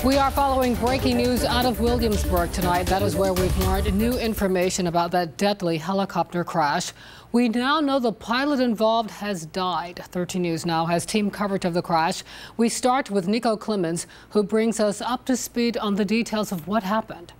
We are following breaking news out of Williamsburg tonight. That is where we've learned new information about that deadly helicopter crash. We now know the pilot involved has died. 13 News Now has team coverage of the crash. We start with Nico Clemens, who brings us up to speed on the details of what happened.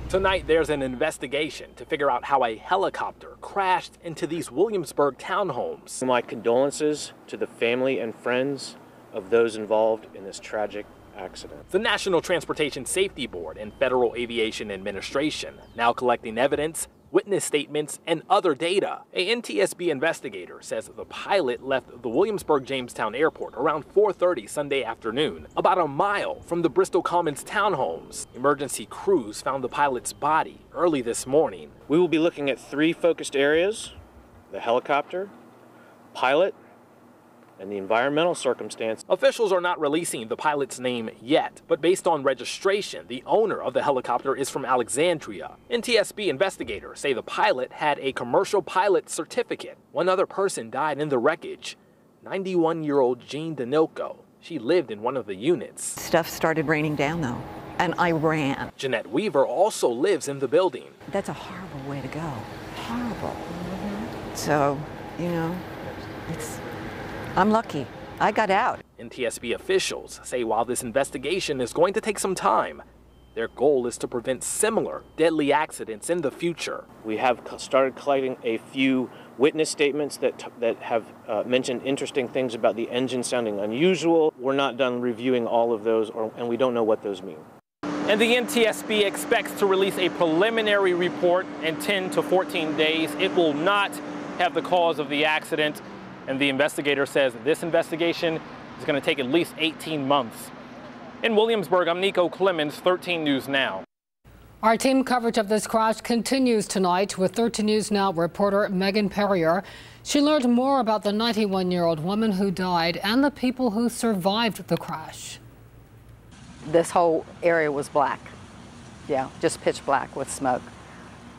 Tonight, there's an investigation to figure out how a helicopter crashed into these Williamsburg townhomes. My condolences to the family and friends of those involved in this tragic accident. The National Transportation Safety Board and Federal Aviation Administration now collecting evidence, witness statements, and other data. A NTSB investigator says the pilot left the Williamsburg Jamestown Airport around 4:30 Sunday afternoon, about a mile from the Bristol Commons townhomes. Emergency crews found the pilot's body early this morning. We will be looking at 3 focused areas: the helicopter, pilot, and the environmental circumstance. Officials are not releasing the pilot's name yet, but based on registration, the owner of the helicopter is from Alexandria. NTSB investigators say the pilot had a commercial pilot certificate. One other person died in the wreckage, 91-year-old Jean Danilko. She lived in one of the units. Stuff started raining down though, and I ran. Jeanette Weaver also lives in the building. That's a horrible way to go. Horrible. So, you know, I'm lucky. I got out. NTSB officials say while this investigation is going to take some time, their goal is to prevent similar deadly accidents in the future. We have started collecting a few witness statements that have mentioned interesting things about the engine sounding unusual. We're not done reviewing all of those, and we don't know what those mean. And the NTSB expects to release a preliminary report in 10 to 14 days. It will not have the cause of the accident. And the investigator says this investigation is going to take at least 18 months. In Williamsburg, I'm Nico Clemens, 13 News Now. Our team coverage of this crash continues tonight with 13 News Now reporter Megan Perrier. She learned more about the 91-year-old woman who died and the people who survived the crash. This whole area was black. Yeah, just pitch black with smoke.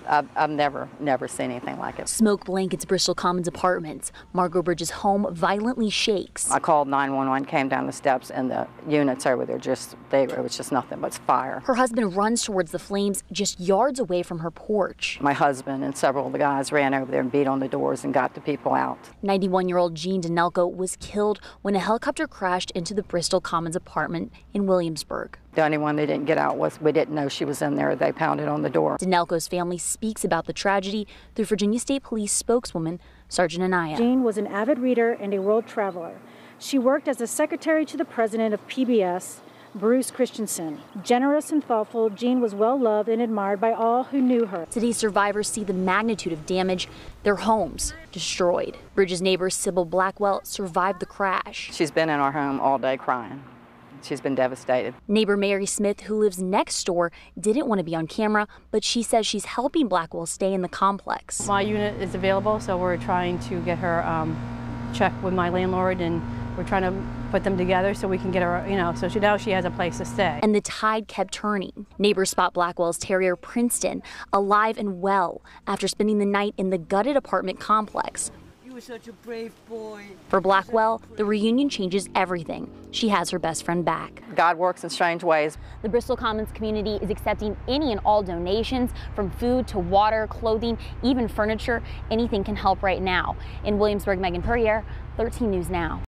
I've never seen anything like it. Smoke blankets Bristol Commons apartments. Margot Bridges' home violently shakes. I called 911, came down the steps, and the units over there it was just nothing but fire. Her husband runs towards the flames just yards away from her porch. My husband and several of the guys ran over there and beat on the doors and got the people out. 91-year-old Jean Danilko was killed when a helicopter crashed into the Bristol Commons apartment in Williamsburg. The only one they didn't get out was we didn't know she was in there. They pounded on the door. Danilko's family speaks about the tragedy through Virginia State Police spokeswoman Sergeant Anaya. Jean was an avid reader and a world traveler. She worked as a secretary to the president of PBS, Bruce Christensen. Generous and thoughtful, Jean was well loved and admired by all who knew her. Today's survivors see the magnitude of damage, their homes destroyed. Bridges' neighbor Sybil Blackwell survived the crash. She's been in our home all day crying. She's been devastated. Neighbor Mary Smith, who lives next door, didn't want to be on camera, but she says she's helping Blackwell stay in the complex. My unit is available, so we're trying to get her checked with my landlord, and we're trying to put them together so we can get her, so now she has a place to stay. And the tide kept turning. Neighbors spot Blackwell's terrier Princeton alive and well after spending the night in the gutted apartment complex. You were such a brave boy. For Blackwell, the reunion changes everything. She has her best friend back. God works in strange ways. The Bristol Commons community is accepting any and all donations, from food to water, clothing, even furniture. Anything can help right now. In Williamsburg, Megan Perrier, 13 News Now.